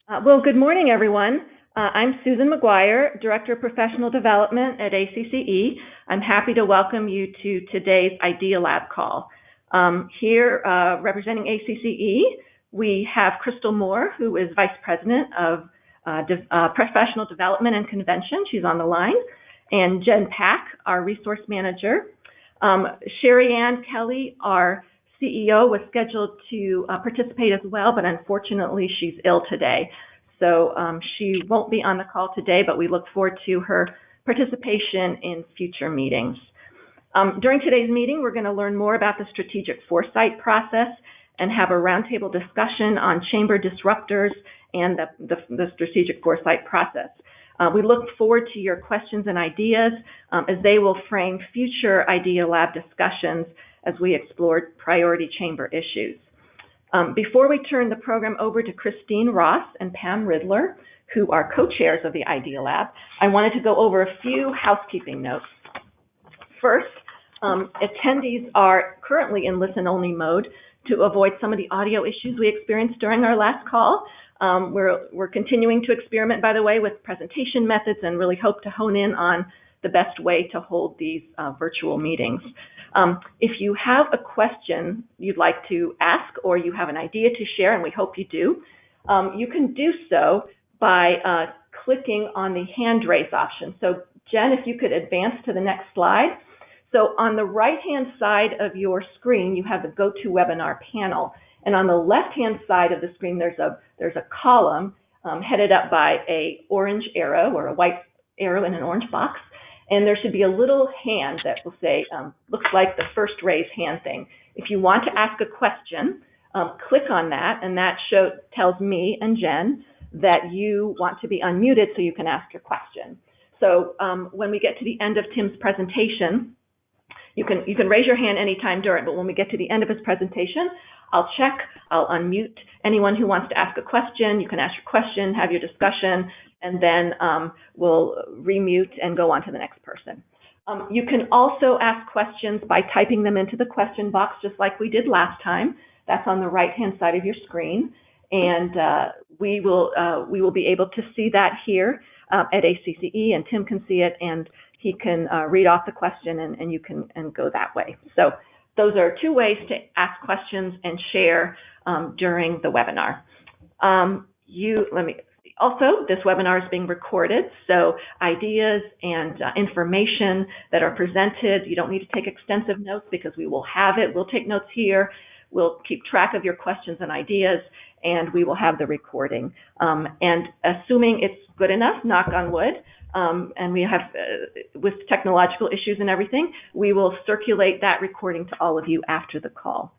Well, good morning, everyone. I'm Susan McGuire, Director of Professional Development at ACCE. I'm happy to welcome you to today's Idea Lab call. Here, representing ACCE, we have Crystal Moore, who is Vice President of Professional Development and Convention. She's on the line. And Jen Pack, our Resource Manager. Sheree Ann Kelly, our CEO, was scheduled to participate as well, but unfortunately she's ill today. So she won't be on the call today, but we look forward to her participation in future meetings. During today's meeting, we're going to learn more about the strategic foresight process and have a roundtable discussion on chamber disruptors and the strategic foresight process. We look forward to your questions and ideas as they will frame future Idea Lab discussions as we explore priority chamber issues. Before we turn the program over to Christine Ross and Pam Ridler, who are co-chairs of the Idea Lab, I wanted to go over a few housekeeping notes. First, attendees are currently in listen-only mode to avoid some of the audio issues we experienced during our last call. We're continuing to experiment, by the way, with presentation methods and really hope to hone in on the best way to hold these virtual meetings. If you have a question you'd like to ask or you have an idea to share, and we hope you do, you can do so by clicking on the hand raise option. So Jen, if you could advance to the next slide. So on the right-hand side of your screen, you have the GoToWebinar panel. And on the left-hand side of the screen, there's a column headed up by an orange arrow or a white arrow in an orange box. And there should be a little hand that will say, looks like the first raise hand thing. If you want to ask a question, click on that, and that tells me and Jen that you want to be unmuted so you can ask your question. So when we get to the end of Tim's presentation, you can raise your hand anytime during, but when we get to the end of his presentation, I'll check, I'll unmute anyone who wants to ask a question. You can ask your question, have your discussion, and then we'll remute and go on to the next person. You can also ask questions by typing them into the question box, just like we did last time. That's on the right-hand side of your screen, and we will be able to see that here at ACCE, and Tim can see it, and he can read off the question, and you can go that way. So those are two ways to ask questions and share during the webinar. Also, this webinar is being recorded, so ideas and information that are presented, you don't need to take extensive notes because we will have it. We'll take notes here. We'll keep track of your questions and ideas, and we will have the recording. And assuming it's good enough, knock on wood, and we have, with technological issues and everything, we will circulate that recording to all of you after the call.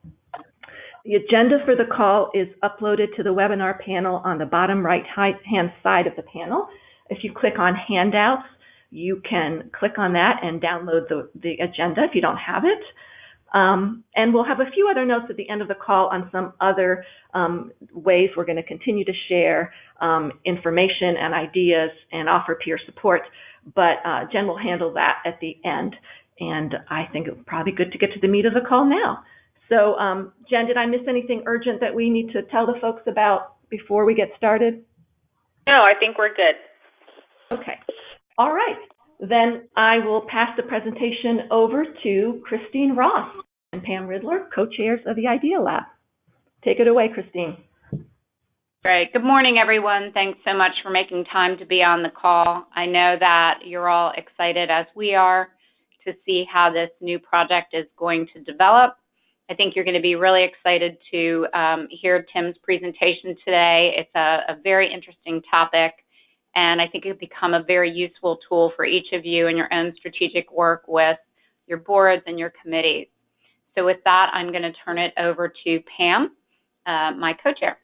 The agenda for the call is uploaded to the webinar panel on the bottom right-hand side of the panel. If you click on handouts, you can click on that and download the agenda if you don't have it. And we'll have a few other notes at the end of the call on some other ways we're going to continue to share information and ideas and offer peer support. But Jen will handle that at the end. And I think it's probably good to get to the meat of the call now. So Jen, did I miss anything urgent that we need to tell the folks about before we get started? No, I think we're good. Okay. All right. Then I will pass the presentation over to Christine Ross and Pam Ridler, co-chairs of the Idea Lab. Take it away, Christine. Great. Good morning, everyone. Thanks so much for making time to be on the call. I know that you're all excited, as we are, to see how this new project is going to develop. I think you're going to be really excited to hear Tim's presentation today. It's a very interesting topic, and I think it'll become a very useful tool for each of you in your own strategic work with your boards and your committees. So with that, I'm going to turn it over to Pam, my co-chair.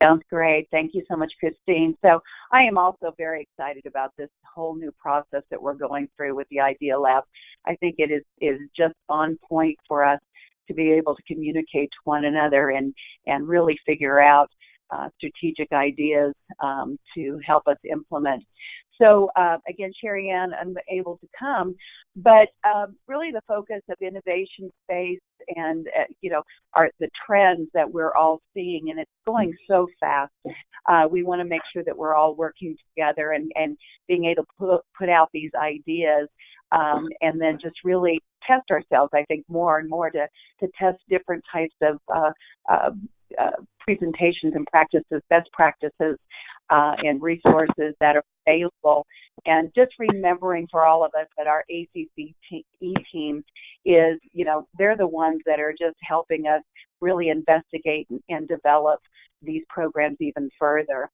Sounds great. Thank you so much, Christine. So I am also very excited about this whole new process that we're going through with the Idea Lab. I think it is just on point for us to be able to communicate to one another and really figure out strategic ideas to help us implement. So again, Sheree Ann unable to come, but really the focus of innovation space and are the trends that we're all seeing, and it's going so fast. We want to make sure that we're all working together and being able to put out these ideas, and then just really test ourselves. I think more and more to test different types of presentations and practices, best practices, and resources that are available. And just remembering for all of us that our ACCE team is, they're the ones that are just helping us really investigate and develop these programs even further.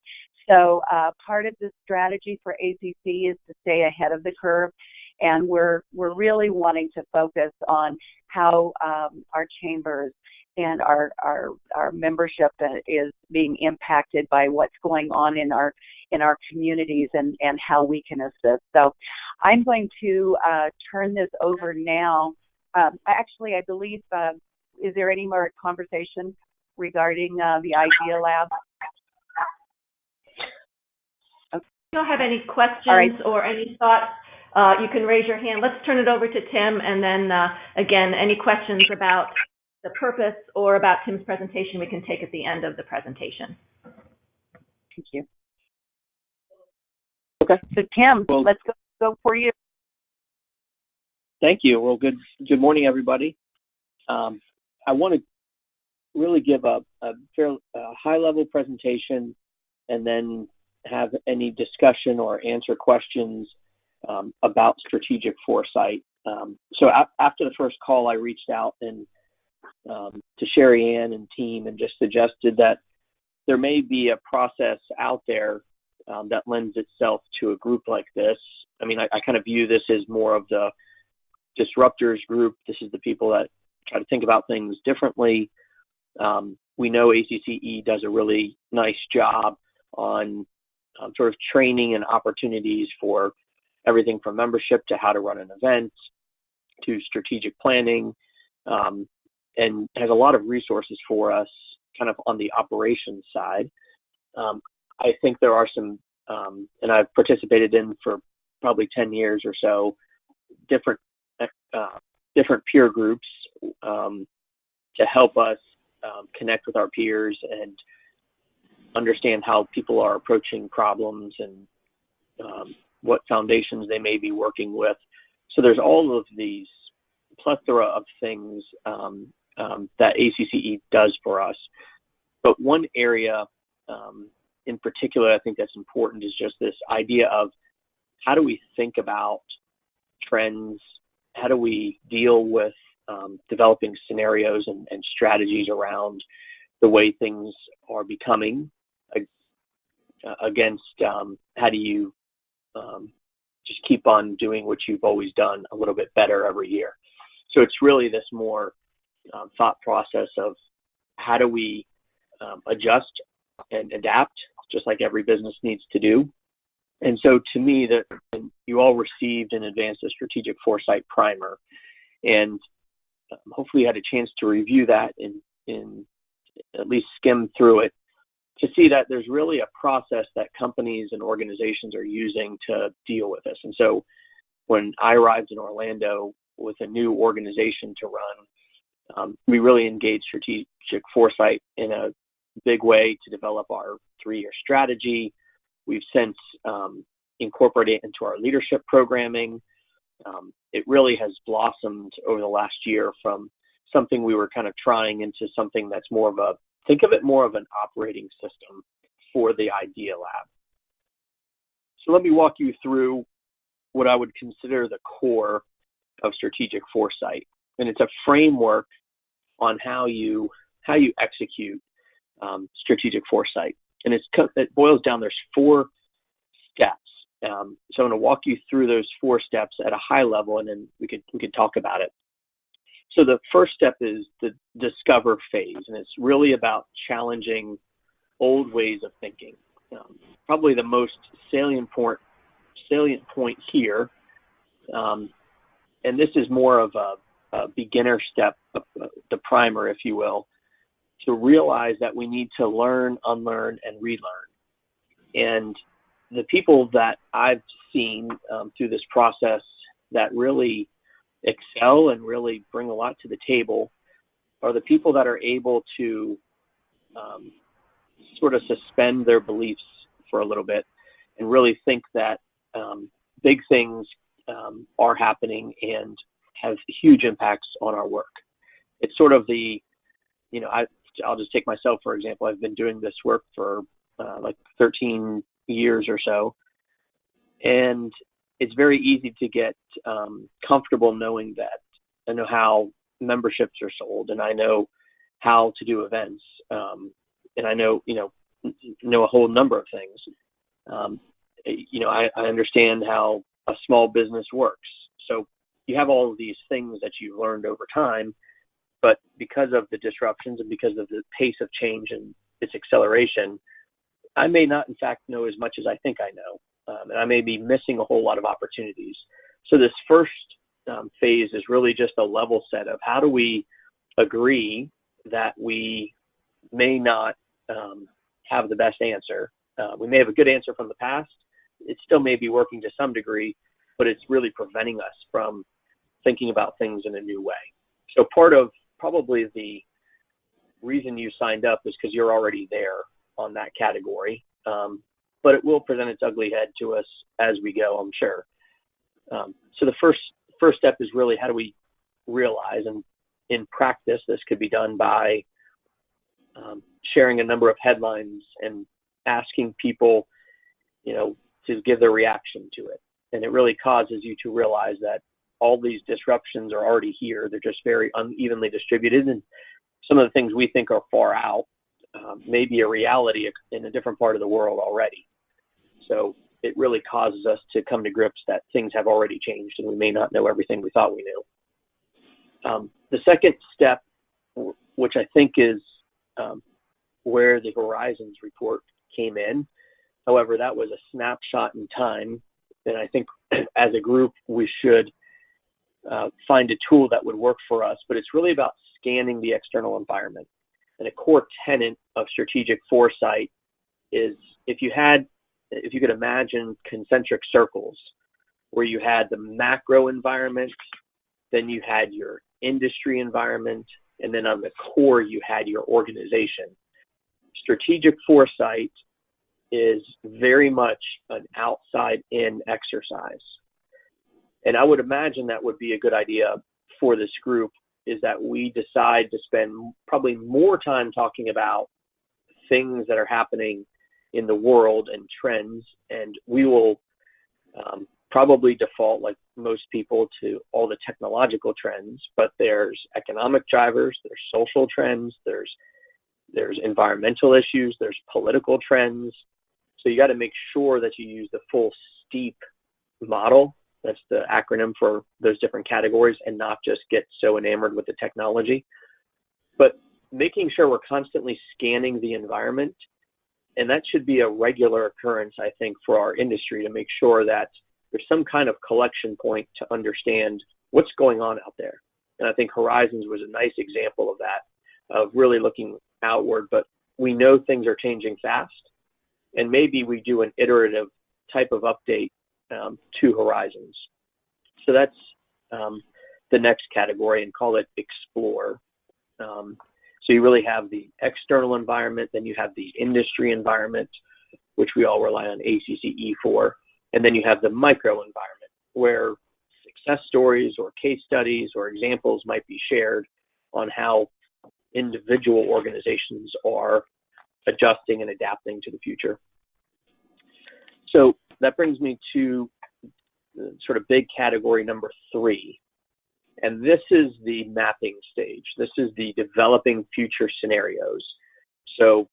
So part of the strategy for ACC is to stay ahead of the curve, and we're really wanting to focus on how our chambers and our membership is being impacted by what's going on in our communities and how we can assist. So I'm going to turn this over now. Actually, I believe, is there any more conversation regarding the Idea Lab? If you don't have any questions right, or any thoughts, you can raise your hand. Let's turn it over to Tim, and then again, any questions about the purpose or about Tim's presentation we can take at the end of the presentation. Thank you. Okay. So Tim, well, let's go for you. Thank you. Well, good morning, everybody. I want to really give a high-level presentation and then have any discussion or answer questions about strategic foresight. So after the first call, I reached out and to Sheree Ann and team and just suggested that there may be a process out there that lends itself to a group like this. I mean, I kind of view this as more of the disruptors group. This is the people that try to think about things differently. We know ACCE does a really nice job on sort of training and opportunities for everything from membership to how to run an event to strategic planning, and has a lot of resources for us kind of on the operations side. I think there are some, and I've participated in for probably 10 years or so, different peer groups to help us connect with our peers and understand how people are approaching problems and what foundations they may be working with. So there's all of these plethora of things that ACCE does for us. But one area in particular I think that's important is just this idea of how do we think about trends? How do we deal with developing scenarios and strategies around the way things are becoming against how do you just keep on doing what you've always done a little bit better every year. So it's really this more thought process of how do we adjust and adapt, just like every business needs to do. And so to me, that you all received in advance a strategic foresight primer, and hopefully you had a chance to review that and at least skim through it to see that there's really a process that companies and organizations are using to deal with this. And so when I arrived in Orlando with a new organization to run, we really engaged strategic foresight in a big way to develop our 3-year strategy. We've since incorporated it into our leadership programming. It really has blossomed over the last year from something we were kind of trying into something that's more of a, think of it more of an operating system for the Idea Lab. So let me walk you through what I would consider the core of strategic foresight. And it's a framework on how you execute strategic foresight. And it boils down, there's 4 steps. So I'm going to walk you through those 4 steps at a high level, and then we could talk about it. So the first step is the discover phase, and it's really about challenging old ways of thinking. Probably the most salient point here, and this is more of a beginner step, the primer, if you will, to realize that we need to learn, unlearn, and relearn. And the people that I've seen through this process that really excel and really bring a lot to the table are the people that are able to sort of suspend their beliefs for a little bit and really think that big things are happening and have huge impacts on our work. It's sort of I'll just take myself, for example. I've been doing this work for like 13 years or so, and it's very easy to get comfortable knowing that I know how memberships are sold, and I know how to do events, and I know a whole number of things. I understand how a small business works. So you have all of these things that you've learned over time, but because of the disruptions and because of the pace of change and its acceleration, I may not, in fact, know as much as I think I know, and I may be missing a whole lot of opportunities. So this first phase is really just a level set of how do we agree that we may not have the best answer. We may have a good answer from the past. It still may be working to some degree, but it's really preventing us from thinking about things in a new way. So part of probably the reason you signed up is because you're already there on that category, but it will present its ugly head to us as we go, I'm sure. So the first step is really how do we realize, and in practice, this could be done by sharing a number of headlines and asking people, to give their reaction to it. And it really causes you to realize that all these disruptions are already here. They're just very unevenly distributed. And some of the things we think are far out may be a reality in a different part of the world already. So it really causes us to come to grips that things have already changed and we may not know everything we thought we knew. The second step, which I think is where the Horizons report came in. However, that was a snapshot in time. And I think as a group, we should find a tool that would work for us. But it's really about scanning the external environment. And a core tenet of strategic foresight is if you could imagine concentric circles where you had the macro environment, then you had your industry environment, and then on the core, you had your organization. Strategic foresight is very much an outside-in exercise. And I would imagine that would be a good idea for this group, is that we decide to spend probably more time talking about things that are happening in the world and trends, and we will probably default, like most people, to all the technological trends, but there's economic drivers, there's social trends, there's environmental issues, there's political trends. So you got to make sure that you use the full STEEP model. That's the acronym for those different categories, and not just get so enamored with the technology. But making sure we're constantly scanning the environment, and that should be a regular occurrence, I think, for our industry, to make sure that there's some kind of collection point to understand what's going on out there. And I think Horizons was a nice example of that, of really looking outward, but we know things are changing fast, and maybe we do an iterative type of update to Horizons. So that's the next category, and call it explore. So you really have the external environment, then you have the industry environment, which we all rely on ACCE for, and then you have the micro environment, where success stories or case studies or examples might be shared on how individual organizations are adjusting and adapting to the future. So that brings me to sort of big category number 3. And this is the mapping stage. This is the developing future scenarios. So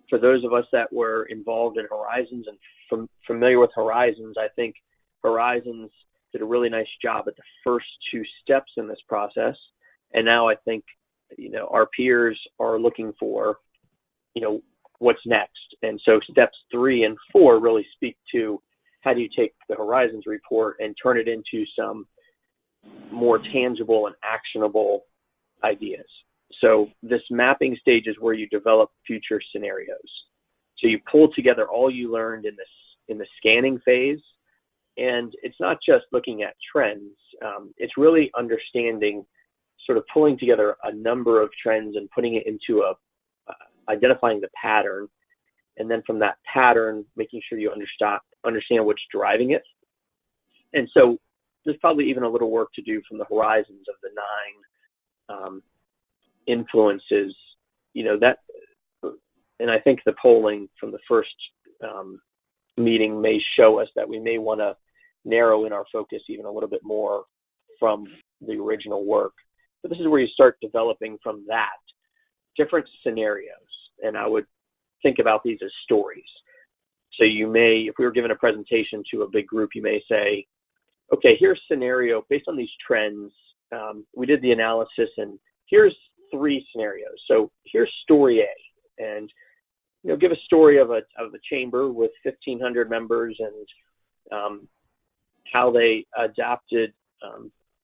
for those of us that were involved in Horizons and familiar with Horizons, I think Horizons did a really nice job at the first 2 steps in this process. And now I think, our peers are looking for, what's next. And so steps 3 and 4 really speak to how do you take the Horizons report and turn it into some more tangible and actionable ideas. So this mapping stage is where you develop future scenarios. So you pull together all you learned in the scanning phase, and it's not just looking at trends. It's really understanding, sort of pulling together a number of trends and putting it into identifying the pattern, and then from that pattern, making sure you understand what's driving it. And so there's probably even a little work to do from the horizons of the 9 influences, that, and I think the polling from the first meeting may show us that we may want to narrow in our focus even a little bit more from the original work. But this is where you start developing from that different scenarios. And I would think about these as stories. So you may, if we were given a presentation to a big group, you may say, okay, here's scenario based on these trends. We did the analysis, and here's 3 scenarios. So here's story A, and give a story of a chamber with 1,500 members and how they adapted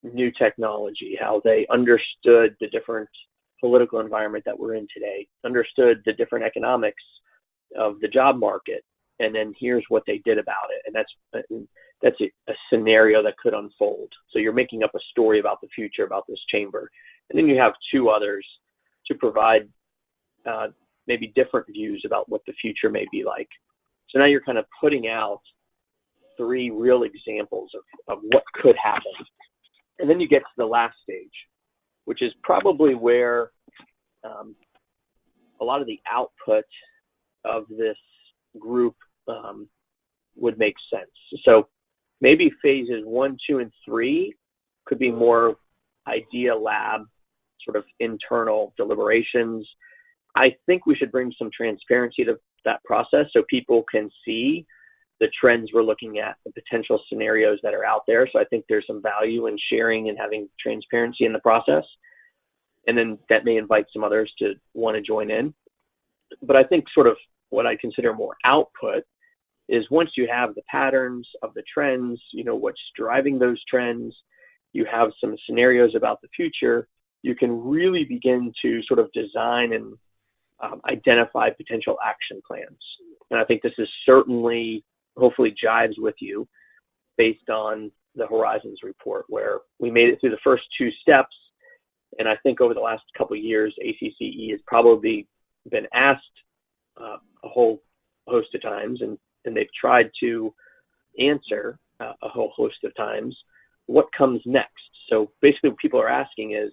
new technology, how they understood the different political environment that we're in today, understood the different economics of the job market, and then here's what they did about it. And that's a scenario that could unfold. So you're making up a story about the future, about this chamber. And then you have 2 others to provide maybe different views about what the future may be like. So now you're kind of putting out 3 real examples of what could happen. And then you get to the last stage, which is probably where a lot of the output of this group would make sense. So maybe phases 1, 2, and 3 could be more idea lab, sort of internal deliberations. I think we should bring some transparency to that process so people can see the trends we're looking at, the potential scenarios that are out there. So I think there's some value in sharing and having transparency in the process. And then that may invite some others to want to join in. But I think sort of what I consider more output is once you have the patterns of the trends, what's driving those trends, you have some scenarios about the future, you can really begin to sort of design and identify potential action plans. And I think this is certainly, hopefully jives with you based on the Horizons report, where we made it through the first 2 steps. And I think over the last couple of years, ACCE has probably been asked a whole host of times, and they've tried to answer a whole host of times, what comes next? So basically what people are asking is,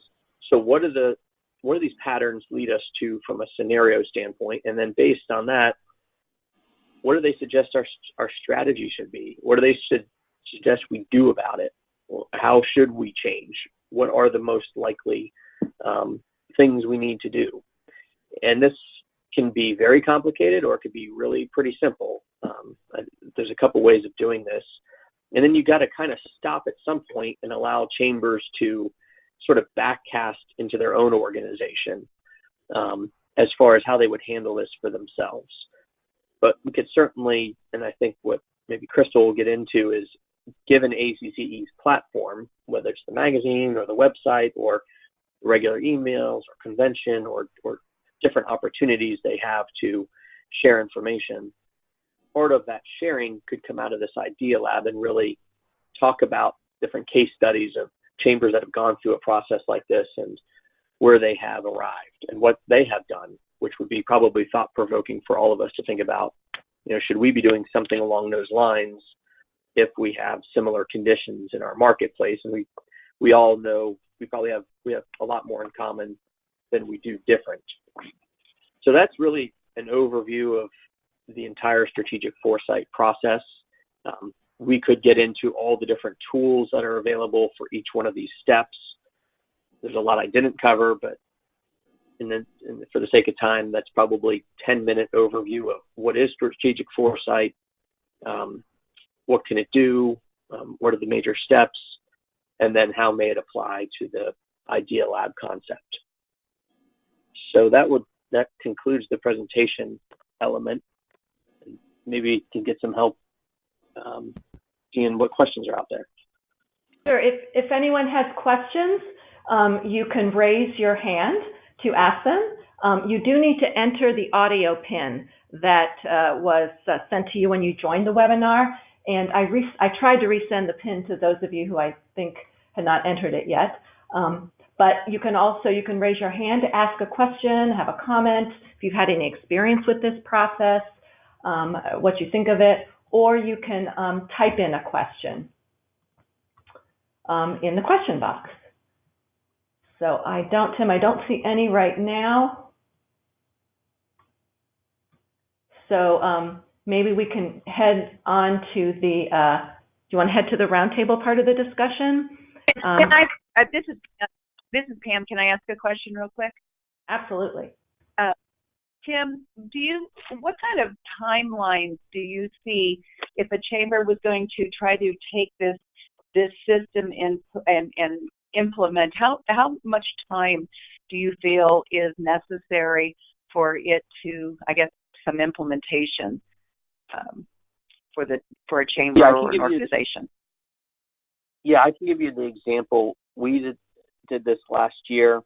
so what do these patterns lead us to from a scenario standpoint? And then based on that, what do they suggest our strategy should be? What do they suggest we do about it? How should we change? What are the most likely things we need to do? And this can be very complicated, or it could be really pretty simple. There's a couple ways of doing this. And then you got to kind of stop at some point and allow chambers to sort of backcast into their own organization as far as how they would handle this for themselves. But we could certainly, and I think what maybe Crystal will get into is, given ACCE's platform, whether it's the magazine or the website or regular emails or convention or different opportunities they have to share information, part of that sharing could come out of this idea lab and really talk about different case studies of chambers that have gone through a process like this and where they have arrived and what they have done, which would be probably thought-provoking for all of us to think about. Should we be doing something along those lines if we have similar conditions in our marketplace? And we all know we have a lot more in common than we do different. So that's really an overview of the entire strategic foresight process. We could get into all the different tools that are available for each one of these steps. There's a lot I didn't cover, but for the sake of time, that's probably 10-minute overview of what is strategic foresight, what can it do, what are the major steps, and then how may it apply to the Idea Lab concept. So that concludes the presentation element. Maybe you can get some help seeing what questions are out there. Sure. If anyone has questions, you can raise your hand to ask them. You do need to enter the audio pin. that was sent to you when you joined the webinar. And I tried to resend the pin to those of you who I think had not entered it yet. But you can raise your hand to ask a question, have a comment, if you've had any experience with this process, what you think of it, or you can type in a question in the question box. So Tim, I don't see any right now. So maybe we can head on to the, do you want to head to the roundtable part of the discussion? This is Pam. Can I ask a question real quick? Absolutely. Tim, what kind of timelines do you see if a chamber was going to try to take this system in and implement? How much time do you feel is necessary for it to, I guess, some implementation for a chamber or an organization? I can give you the example. We did this last year,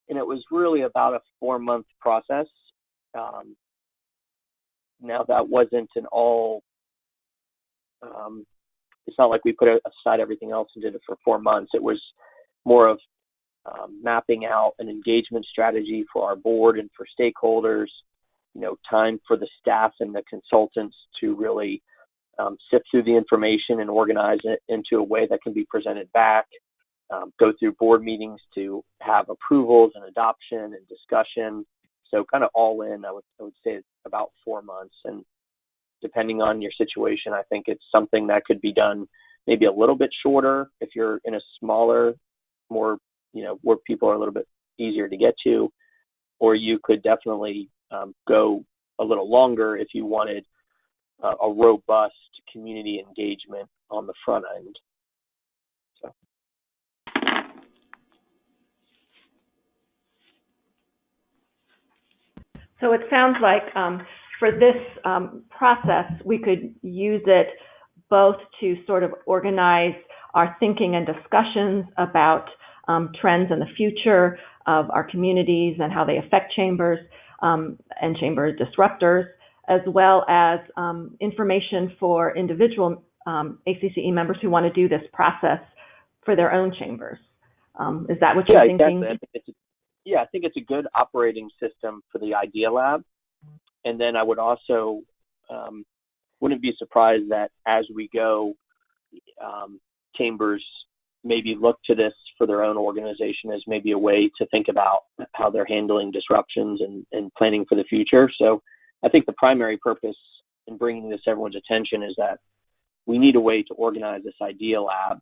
and it was really about a 4-month process. Now that wasn't an all, it's not like we put aside everything else and did it for 4 months. It was more of mapping out an engagement strategy for our board and for stakeholders, time for the staff and the consultants to really sift through the information and organize it into a way that can be presented back, go through board meetings to have approvals and adoption and discussion. So kind of all in, I would say it's about 4 months. And depending on your situation, I think it's something that could be done maybe a little bit shorter if you're in a smaller, more, where people are a little bit easier to get to, or you could definitely go a little longer if you wanted a robust community engagement on the front end. So it sounds like for this process, we could use it both to sort of organize our thinking and discussions about trends in the future of our communities and how they affect chambers and chamber disruptors, as well as information for individual ACCE members who want to do this process for their own chambers. Is that what you're thinking? Exactly. I think it's a good operating system for the Idea Lab. And then I would also, wouldn't be surprised that as we go, chambers maybe look to this for their own organization as maybe a way to think about how they're handling disruptions and planning for the future. So I think the primary purpose in bringing this to everyone's attention is that we need a way to organize this Idea Lab.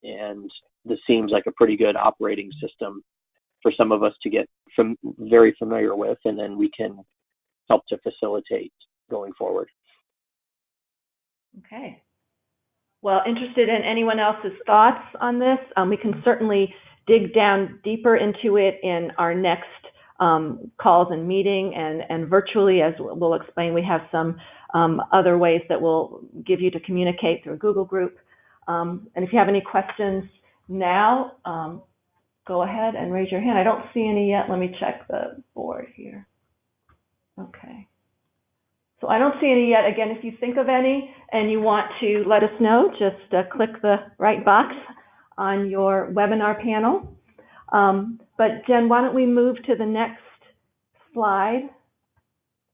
And this seems like a pretty good operating system for some of us to get very familiar with, and then we can help to facilitate going forward. Okay. Well, interested in anyone else's thoughts on this? We can certainly dig down deeper into it in our next calls and meeting and virtually, as we'll explain. We have some other ways that we'll give you to communicate through a Google group. And if you have any questions now, go ahead and raise your hand. I don't see any yet. Let me check the board here. Okay. So I don't see any yet. Again, if you think of any and you want to let us know, just click the right box on your webinar panel. But Jen, why don't we move to the next slide?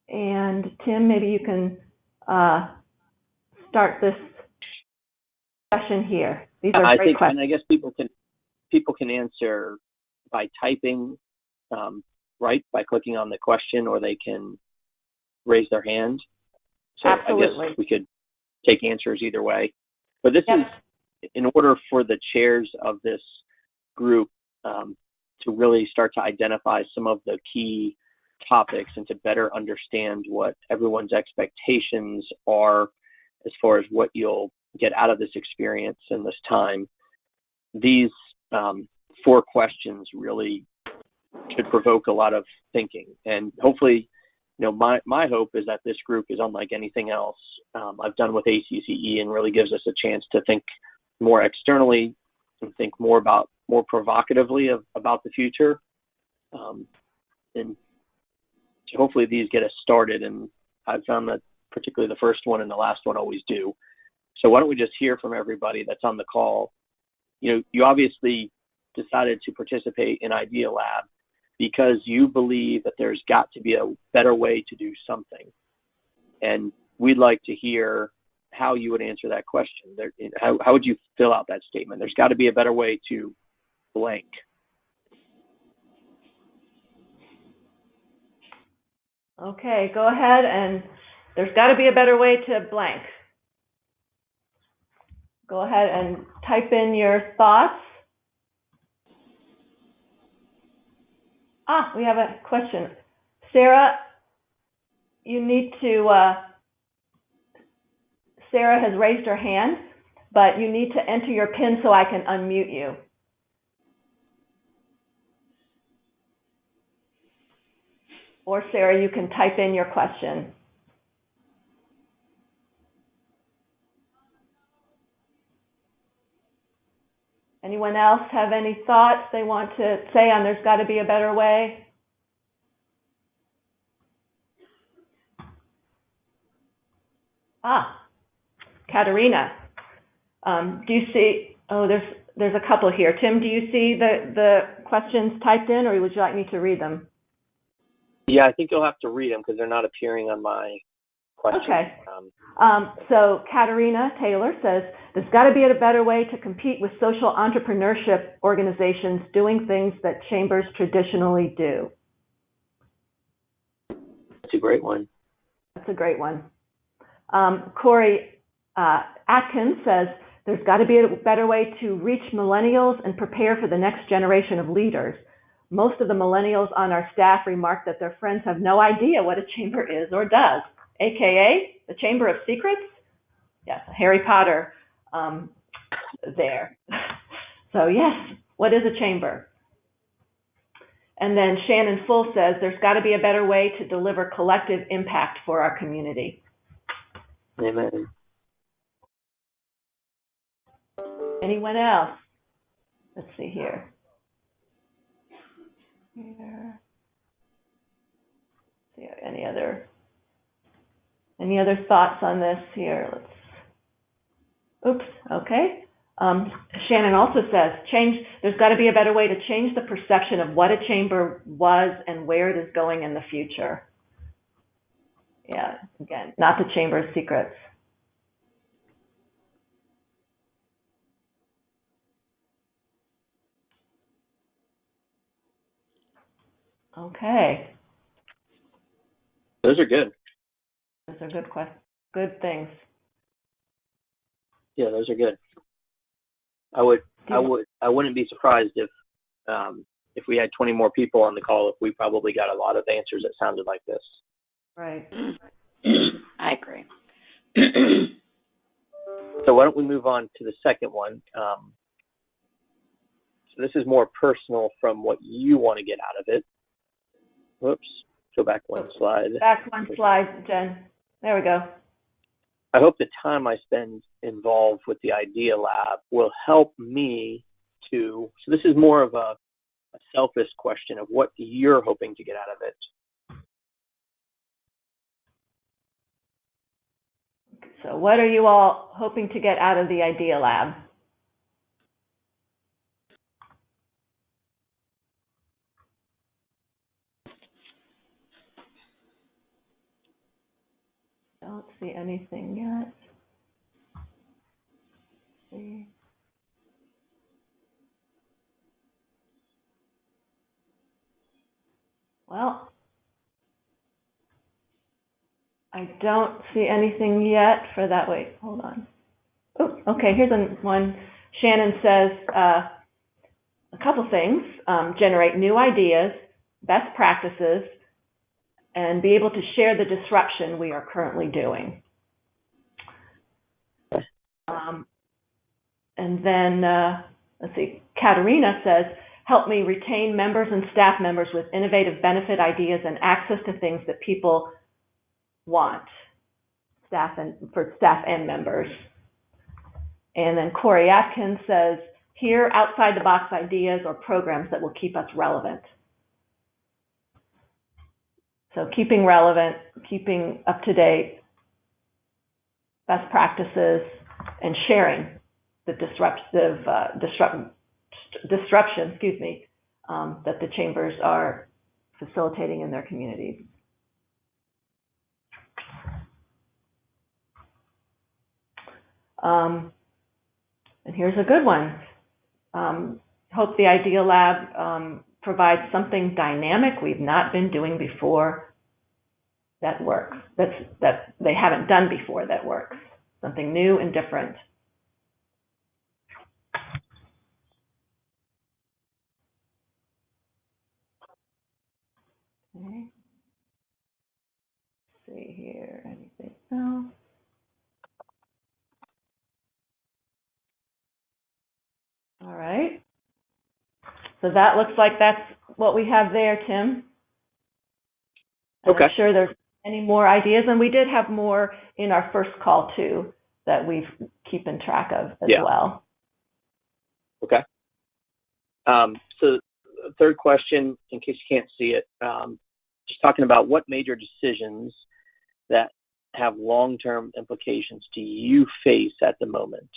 And Tim, maybe you can start this session here. These are great questions. And I guess people can answer by typing, right, by clicking on the question, or they can raise their hand. So Absolutely. I guess we could take answers either way. But this is in order for the chairs of this group to really start to identify some of the key topics and to better understand what everyone's expectations are as far as what you'll get out of this experience and this time. These 4 questions really should provoke a lot of thinking, and hopefully, my hope is that this group is unlike anything else I've done with ACCE, and really gives us a chance to think more externally and think more provocatively about the future, and hopefully these get us started and I've found that particularly the first one and the last one always do. So why don't we just hear from everybody that's on the call? You obviously decided to participate in Idea Lab because you believe that there's got to be a better way to do something. And we'd like to hear how you would answer that question. How would you fill out that statement? There's got to be a better way to blank. Okay, go ahead, and there's got to be a better way to blank. Go ahead and type in your thoughts. We have a question. Sarah, you need to, Sarah has raised her hand, but you need to enter your PIN so I can unmute you. Or Sarah, you can type in your question. Anyone else have any thoughts they want to say on there's got to be a better way? Katerina, do you see, there's a couple here. Tim, do you see the questions typed in, or would you like me to read them? Yeah, I think you'll have to read them because they're not appearing on my question. Okay. So Katerina Taylor says, there's got to be a better way to compete with social entrepreneurship organizations doing things that chambers traditionally do. That's a great one. That's a great one. Corey Atkins says, there's got to be a better way to reach millennials and prepare for the next generation of leaders. Most of the millennials on our staff remark that their friends have no idea what a chamber is or does, aka the Chamber of Secrets. Yes, Harry Potter there. So yes, what is a chamber? And then Shannon Full says, there's got to be a better way to deliver collective impact for our community. Amen. Anyone else? Let's see here. See, any other thoughts on this here? Okay. Shannon also says, there's got to be a better way to change the perception of what a chamber was and where it is going in the future. Yeah, again, not the Chamber of Secrets. Okay. Those are good. Those are good questions. Good things. Yeah, those are good. I wouldn't be surprised if we had 20 more people on the call, if we probably got a lot of answers that sounded like this. Right. I agree. So why don't we move on to the second one? So this is more personal from what you want to get out of it. Whoops. Go back one slide. Back one slide, Jen. There we go. I hope the time I spend involved with the Idea Lab will help me to, so this is more of a selfish question of what you're hoping to get out of it. So what are you all hoping to get out of the Idea Lab? Don't see anything yet. Let's see. Well, I don't see anything yet for that. Wait, hold on. Oh, okay, here's one. Shannon says a couple things. Generate new ideas, best practices, and be able to share the disruption we are currently doing. And then, let's see, Katerina says, help me retain members and staff members with innovative benefit ideas and access to things that people want, for staff and members. And then Corey Atkins says, here, outside the box ideas or programs that will keep us relevant. So keeping relevant, keeping up to date, best practices, and sharing the disruption, that the chambers are facilitating in their communities. And here's a good one. Hope the Idea Lab provides something dynamic we've not been doing before that works, that they haven't done before that works, something new and different. Okay. Let's see here, anything else? All right. So that looks like that's what we have there, Tim. Okay. I'm sure there's any more ideas, and we did have more in our first call too that we've keeping track of as well. Okay. So third question, in case you can't see it, just talking about what major decisions that have long-term implications do you face at the moment?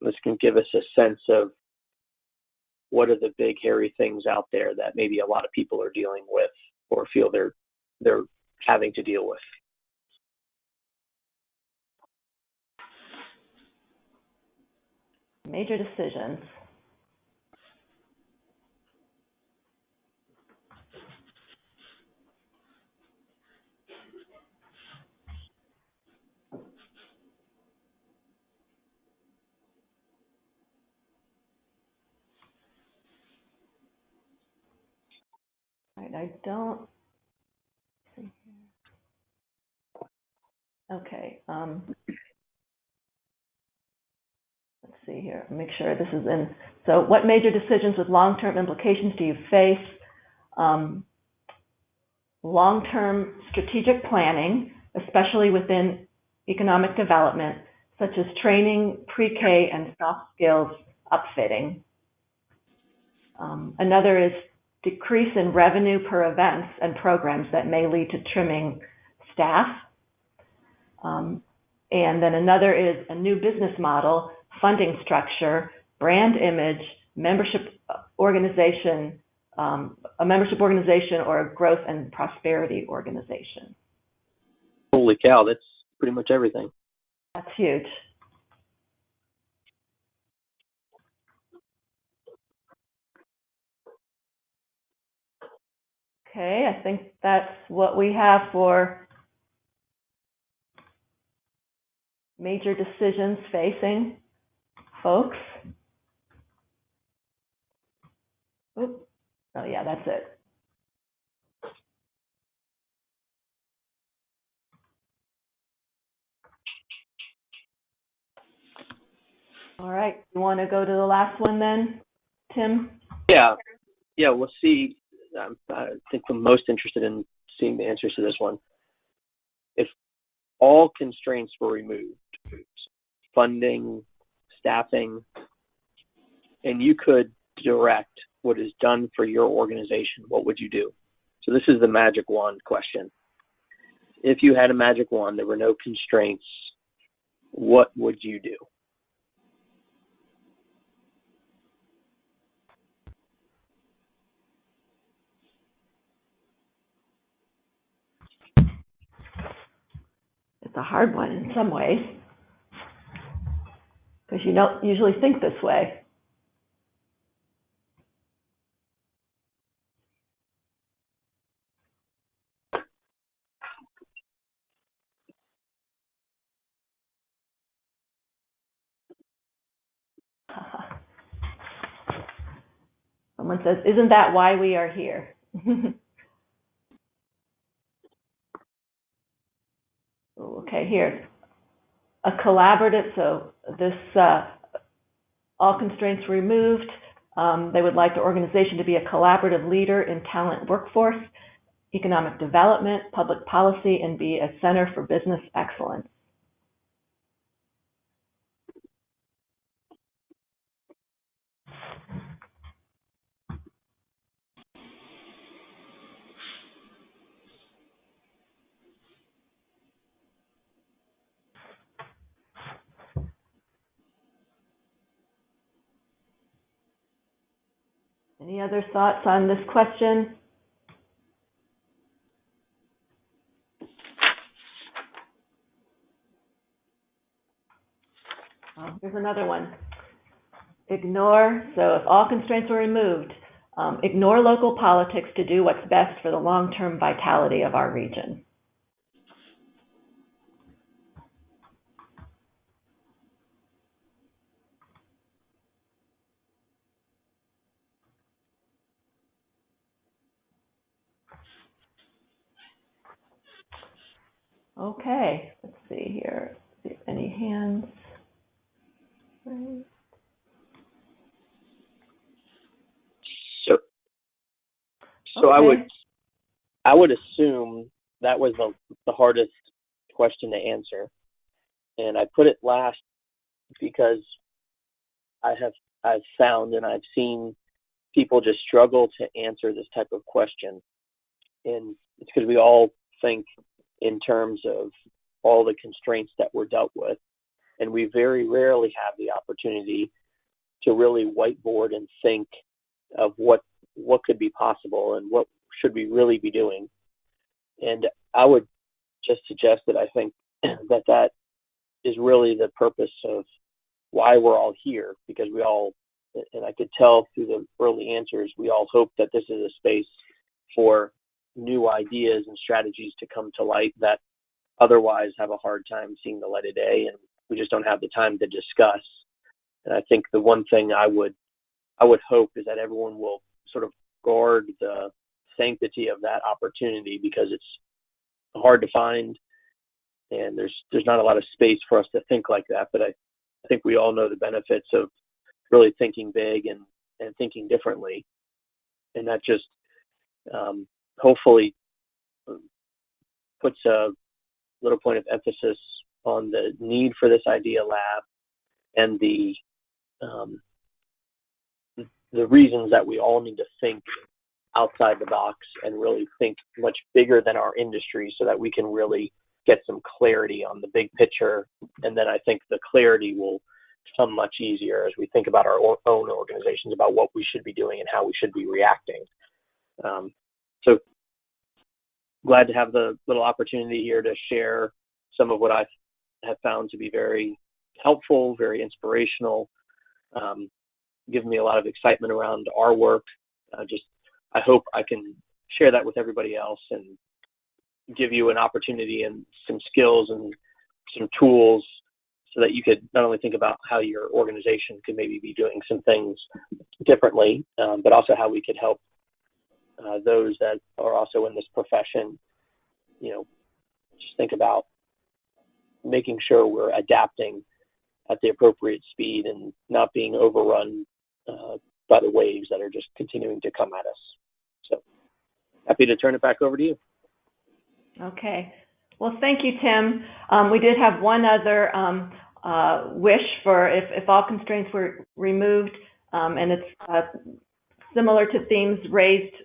This can give us a sense of what are the big hairy things out there that maybe a lot of people are dealing with or feel they're having to deal with. Major decisions. Right, I don't see here. Okay. Let's see here. Make sure this is in. So, what major decisions with long-term implications do you face? Long-term strategic planning, especially within economic development, such as training, pre-K, and soft skills upfitting. Another is decrease in revenue per events and programs that may lead to trimming staff. And then another is a new business model, funding structure, brand image, membership organization, a membership organization or a growth and prosperity organization. Holy cow, that's pretty much everything. That's huge. Okay, I think that's what we have for major decisions facing folks. Oops. Oh yeah, that's it. All right, you want to go to the last one then, Tim? Yeah, we'll see. I think I'm most interested in seeing the answers to this one. If all constraints were removed, funding, staffing, and you could direct what is done for your organization, what would you do? So this is the magic wand question. If you had a magic wand, there were no constraints, what would you do? It's a hard one in some ways, because you don't usually think this way. Someone says, isn't that why we are here? Okay, here. A collaborative, so this, all constraints removed. They would like the organization to be a collaborative leader in talent workforce, economic development, public policy, and be a center for business excellence. Any other thoughts on this question? Here's another one. Ignore, so if all constraints were removed, ignore local politics to do what's best for the long-term vitality of our region. Okay, let's see here. See if any hands. So Okay. I would assume that was the hardest question to answer, and I put it last because I've found and I've seen people just struggle to answer this type of question, and it's because we all think in terms of all the constraints that we're dealt with, and we very rarely have the opportunity to really whiteboard and think of what could be possible and what should we really be doing. And I would just suggest that I think that is really the purpose of why we're all here, because we all, and I could tell through the early answers, we all hope that this is a space for new ideas and strategies to come to light that otherwise have a hard time seeing the light of day, and we just don't have the time to discuss. And I think the one thing I would hope is that everyone will sort of guard the sanctity of that opportunity, because it's hard to find, and there's not a lot of space for us to think like that. But I think we all know the benefits of really thinking big and thinking differently, and that just hopefully puts a little point of emphasis on the need for this idea lab and the reasons that we all need to think outside the box and really think much bigger than our industry, so that we can really get some clarity on the big picture. And then I think the clarity will come much easier as we think about our own organizations, about what we should be doing and how we should be reacting. So glad to have the little opportunity here to share some of what I have found to be very helpful, very inspirational, given me a lot of excitement around our work. I hope I can share that with everybody else and give you an opportunity and some skills and some tools so that you could not only think about how your organization could maybe be doing some things differently, but also how we could help those that are also in this profession, just think about making sure we're adapting at the appropriate speed and not being overrun by the waves that are just continuing to come at us. So happy to turn it back over to you. Okay. Well, thank you, Tim. We did have one other wish for if all constraints were removed, and it's similar to themes raised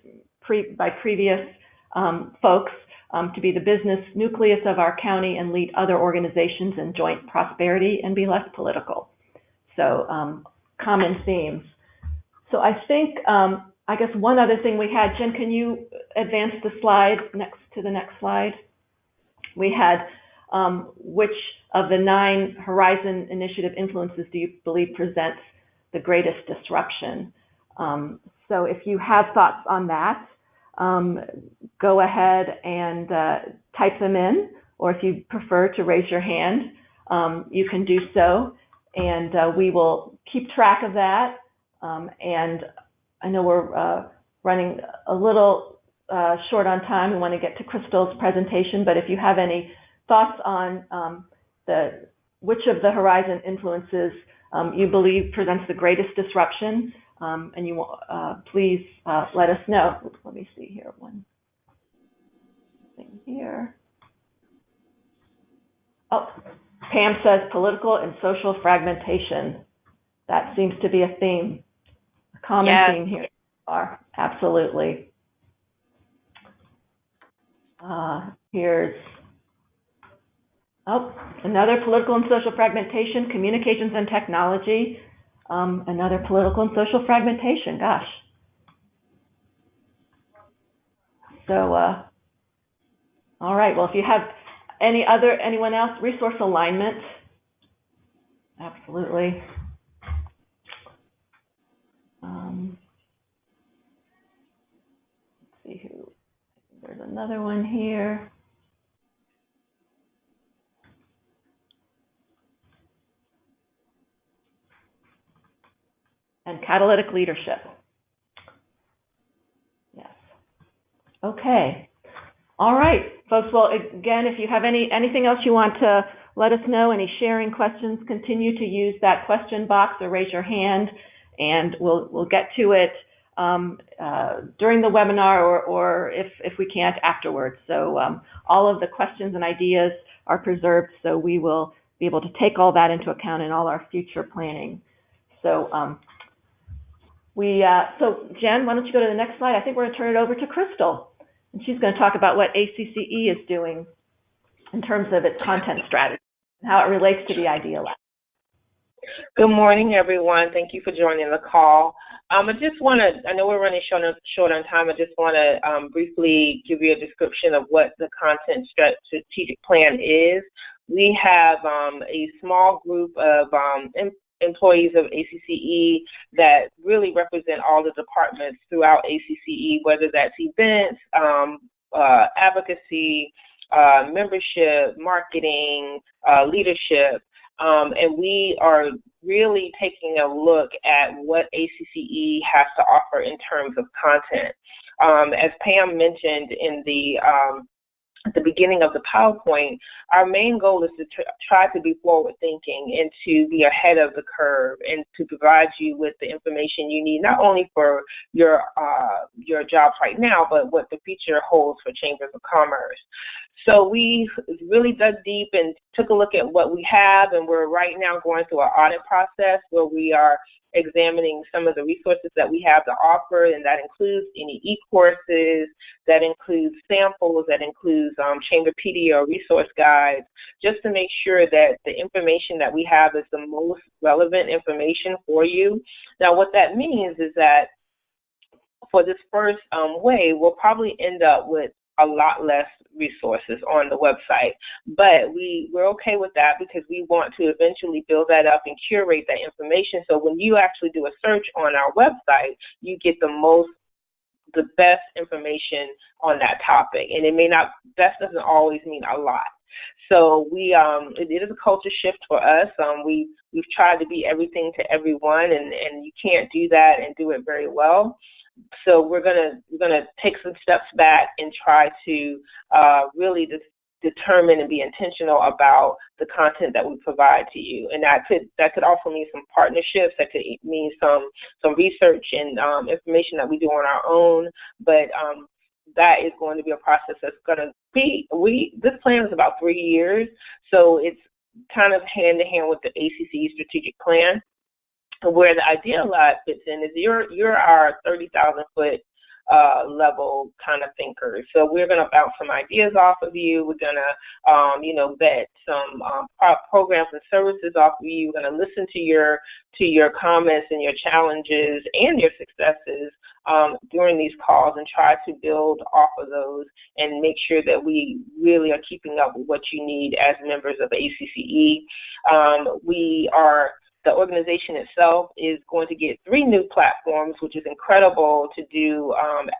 by previous folks, to be the business nucleus of our county and lead other organizations in joint prosperity and be less political. So common themes. So I think, I guess one other thing we had, Jim, can you advance the slide next to the next slide? We had which of the 9 Horizon Initiative influences do you believe presents the greatest disruption? So if you have thoughts on that, go ahead and type them in, or if you prefer to raise your hand, you can do so, and we will keep track of that. And I know we're running a little short on time. We want to get to Crystal's presentation, but if you have any thoughts on which of the Horizon influences you believe presents the greatest disruption, and you please let us know. Let me see here, one thing here. Oh, Pam says political and social fragmentation. That seems to be a theme, a common theme here. Absolutely. Here's another political and social fragmentation, communications and technology. Another political and social fragmentation. Gosh, So, all right. Well, if you have anyone else, resource alignment, absolutely. Let's see who. There's another one here. And catalytic leadership. Yes. Okay. All right, folks. Well, again, if you have anything else you want to let us know, any sharing questions, continue to use that question box or raise your hand, and we'll get to it during the webinar or if we can't afterwards. So all of the questions and ideas are preserved, so we will be able to take all that into account in all our future planning. So so Jen, why don't you go to the next slide? I think we're going to turn it over to Crystal, and she's going to talk about what ACCE is doing in terms of its content strategy and how it relates to the Idea Lab. Good morning, everyone. Thank you for joining the call. I just want to, I know we're running short on time. I just want to briefly give you a description of what the content strategic plan is. We have a small group of employees of ACCE that really represent all the departments throughout ACCE, whether that's events, advocacy, membership, marketing, leadership. And we are really taking a look at what ACCE has to offer in terms of content. As Pam mentioned in at the beginning of the PowerPoint, our main goal is to try to be forward-thinking and to be ahead of the curve and to provide you with the information you need, not only for your jobs right now, but what the future holds for chambers of commerce. So we really dug deep and took a look at what we have, and we're right now going through an audit process where we are examining some of the resources that we have to offer, and that includes any e-courses, that includes samples, that includes Chamberpedia or resource guides, just to make sure that the information that we have is the most relevant information for you. Now, what that means is that for this first wave, we'll probably end up with a lot less resources on the website, but we're okay with that because we want to eventually build that up and curate that information. So when you actually do a search on our website, you get the best information on that topic. And best doesn't always mean a lot. So it is a culture shift for us. We've tried to be everything to everyone, and you can't do that and do it very well. So we're gonna take some steps back and try to really determine and be intentional about the content that we provide to you, and that could also mean some partnerships. That could mean some research and information that we do on our own. But that is going to be a process that's going to be. This plan is about 3 years, so it's kind of hand in hand with the ACCE strategic plan. Where the Idea Lab fits in is you're our 30,000-foot level kind of thinkers. So we're going to bounce some ideas off of you. We're going to vet some programs and services off of you. We're going to listen to your comments and your challenges and your successes during these calls and try to build off of those and make sure that we really are keeping up with what you need as members of ACCE. The organization itself is going to get 3 new platforms, which is incredible to do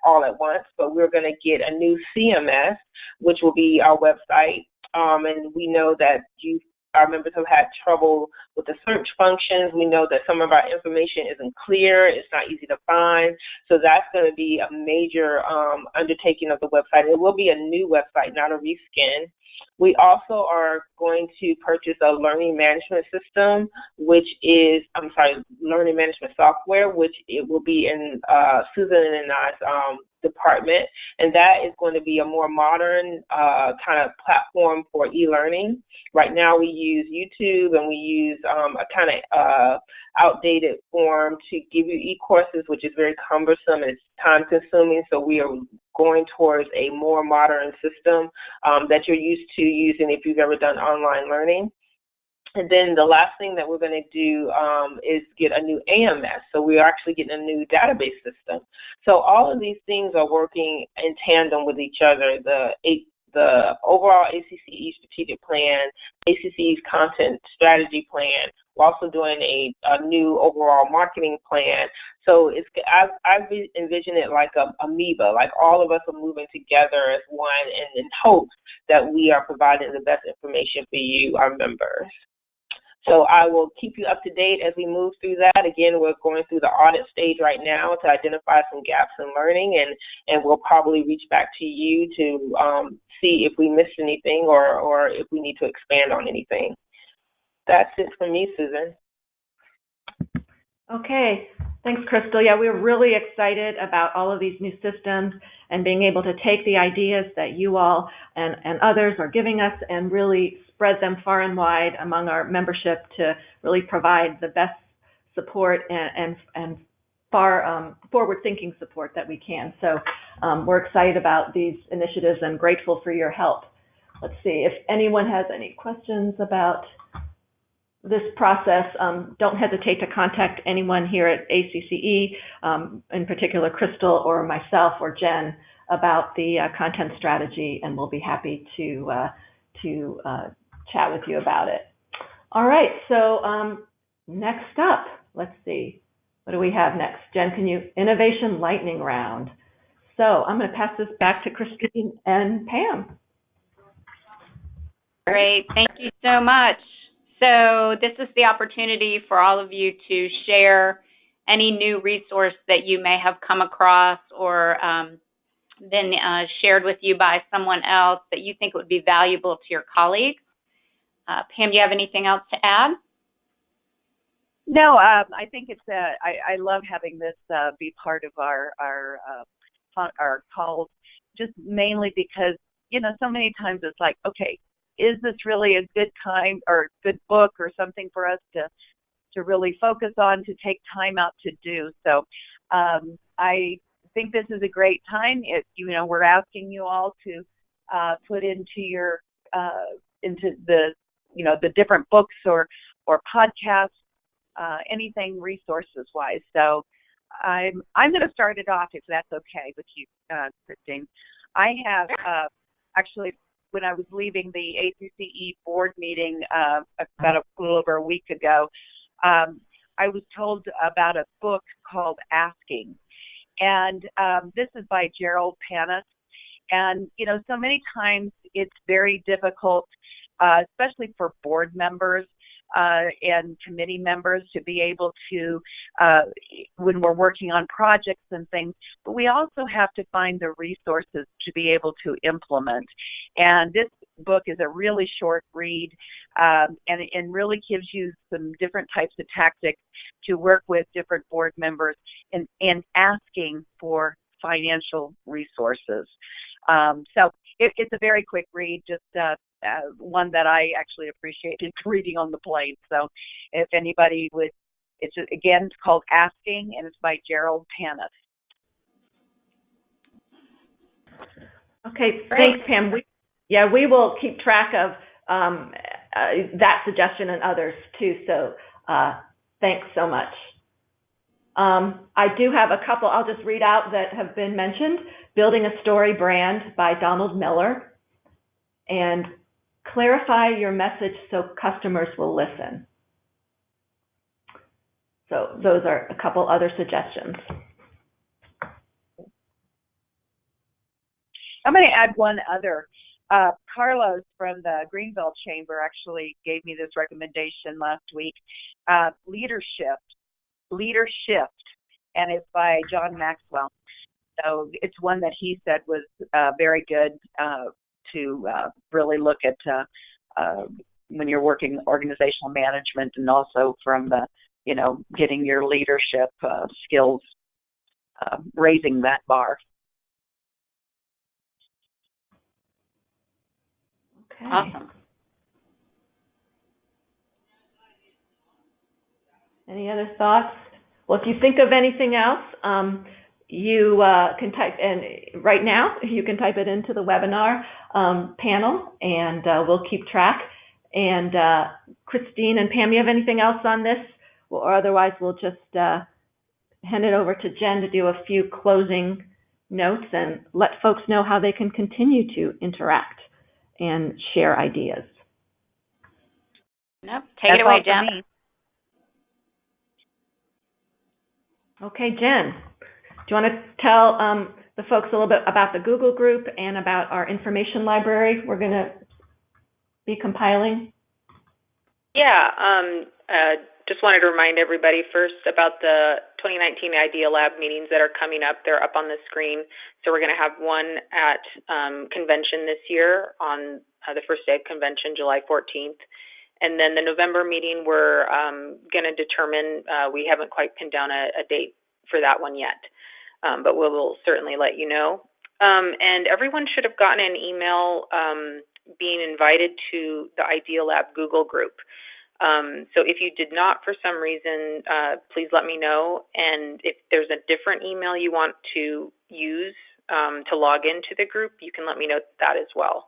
all at once, but we're going to get a new CMS, which will be our website, and we know that our members have had trouble with the search functions. We know that some of our information isn't clear. It's not easy to find. So that's going to be a major undertaking of the website. It will be a new website, not a reskin. We also are going to purchase a learning management system, learning management software, which it will be in Susan and I's department, and that is going to be a more modern kind of platform for e-learning. Right now we use YouTube and we use a kind of outdated form to give you e-courses, which is very cumbersome and it's time-consuming, so we are going towards a more modern system that you're used to using if you've ever done online learning. And then the last thing that we're going to do is get a new AMS. So we're actually getting a new database system. So all of these things are working in tandem with each other. The overall ACCE strategic plan, ACCE's content strategy plan. We're also doing a new overall marketing plan. So I envision it like a amoeba, like all of us are moving together as one in hopes that we are providing the best information for you, our members. So I will keep you up to date as we move through that. Again, we're going through the audit stage right now to identify some gaps in learning, and we'll probably reach back to you to see if we missed anything or if we need to expand on anything. That's it for me, Susan. Okay, thanks, Crystal. Yeah, we're really excited about all of these new systems and being able to take the ideas that you all and others are giving us and really spread them far and wide among our membership to really provide the best support and forward-thinking support that we can. So we're excited about these initiatives and grateful for your help. Let's see if anyone has any questions about this process. Don't hesitate to contact anyone here at ACCE, in particular Crystal or myself or Jen, about the content strategy, and we'll be happy to chat with you about it. All right, so next up, let's see, what do we have next? Jen, Innovation Lightning Round. So I'm going to pass this back to Christine and Pam. Great, thank you so much. So this is the opportunity for all of you to share any new resource that you may have come across or been shared with you by someone else that you think would be valuable to your colleagues. Pam, do you have anything else to add? No, I think it's I love having this be part of our calls, just mainly because, you know, so many times it's like, okay, is this really a good time or good book or something for us to really focus on, to take time out to do? So I think this is a great time. We're asking you all to put into your into the different books or podcasts, anything resources wise. So I'm going to start it off, if that's okay with you, Christine. I have actually, when I was leaving the ACCE board meeting about a little over a week ago, I was told about a book called Asking. And this is by Gerald Panis. And, you know, so many times it's very difficult, especially for board members and committee members, to be able to, when we're working on projects and things, but we also have to find the resources to be able to implement. And this book is a really short read, and really gives you some different types of tactics to work with different board members in asking for financial resources. So it's a very quick read, just one that I actually appreciated reading on the plane. So if anybody would, it's called Asking, and it's by Gerald Panis. Okay, thanks, Pam. We will keep track of that suggestion and others too. So thanks so much. I do have a couple I'll just read out that have been mentioned. Building a Story Brand by Donald Miller, and Clarify Your Message So Customers Will Listen. So those are a couple other suggestions. I'm going to add one other. Carlos from the Greenville Chamber actually gave me this recommendation last week. Leadership, and it's by John Maxwell. So it's one that he said was very good to really look at when you're working organizational management, and also from the, getting your leadership skills, raising that bar. Okay. Awesome. Any other thoughts? Well, if you think of anything else, you can type in right now. You can type it into the webinar panel, and we'll keep track. And Christine and Pam, you have anything else on this? Well, or otherwise, we'll just hand it over to Jen to do a few closing notes and let folks know how they can continue to interact and share ideas. Nope. Take it away, Jen. Okay, Jen, do you want to tell the folks a little bit about the Google group and about our information library we're going to be compiling? Yeah, just wanted to remind everybody first about the 2019 Idea Lab meetings that are coming up. They're up on the screen. So we're going to have one at convention this year on the first day of convention, July 14th. And then the November meeting, we're going to determine, we haven't quite pinned down a date for that one yet, but we'll certainly let you know. And everyone should have gotten an email being invited to the Idea Lab Google group. So if you did not for some reason, please let me know. And if there's a different email you want to use to log into the group, you can let me know that as well.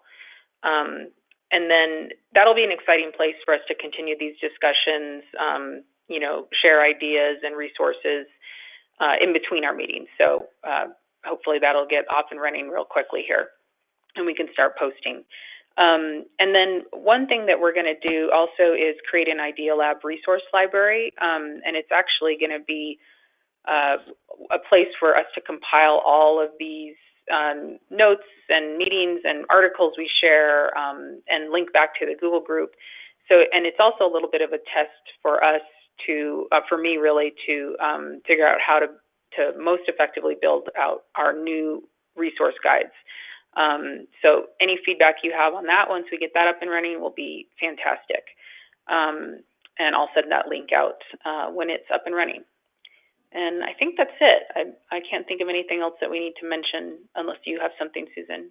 And then that'll be an exciting place for us to continue these discussions, you know, share ideas and resources in between our meetings. So hopefully that'll get off and running real quickly here and we can start posting. And then one thing that we're going to do also is create an Idea Lab resource library, and it's actually going to be a place for us to compile all of these notes and meetings and articles we share and link back to the Google group. So, and it's also a little bit of a test for us to, for me really, to figure out how to most effectively build out our new resource guides. So any feedback you have on that once we get that up and running will be fantastic. And I'll send that link out when it's up and running. And I think that's it. I can't think of anything else that we need to mention unless you have something, Susan.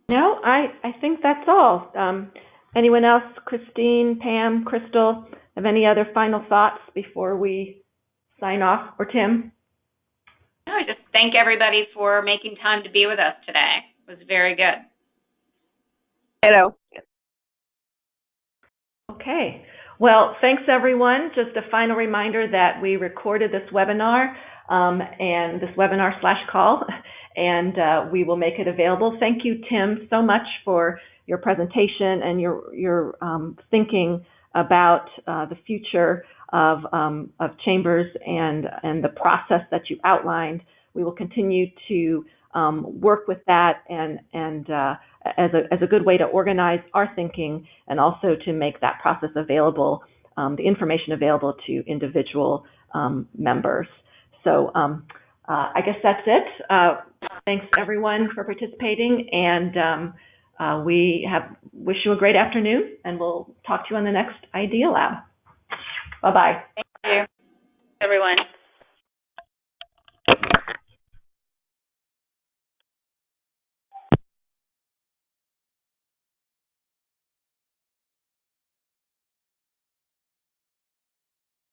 No, I think that's all. Anyone else, Christine, Pam, Crystal, have any other final thoughts before we sign off, or Tim? No, I just thank everybody for making time to be with us today. It was very good. Hello. Okay. Well, thanks everyone. Just a final reminder that we recorded this webinar and this webinar/call, and we will make it available. Thank you, Tim, so much for your presentation and your thinking about the future of chambers and the process that you outlined. We will continue to work with that and as a good way to organize our thinking and also to make that process available, the information available to individual members. So I guess that's it. Thanks everyone for participating, and we wish you a great afternoon, and we'll talk to you on the next Idea Lab. Bye-bye. Thank you, everyone.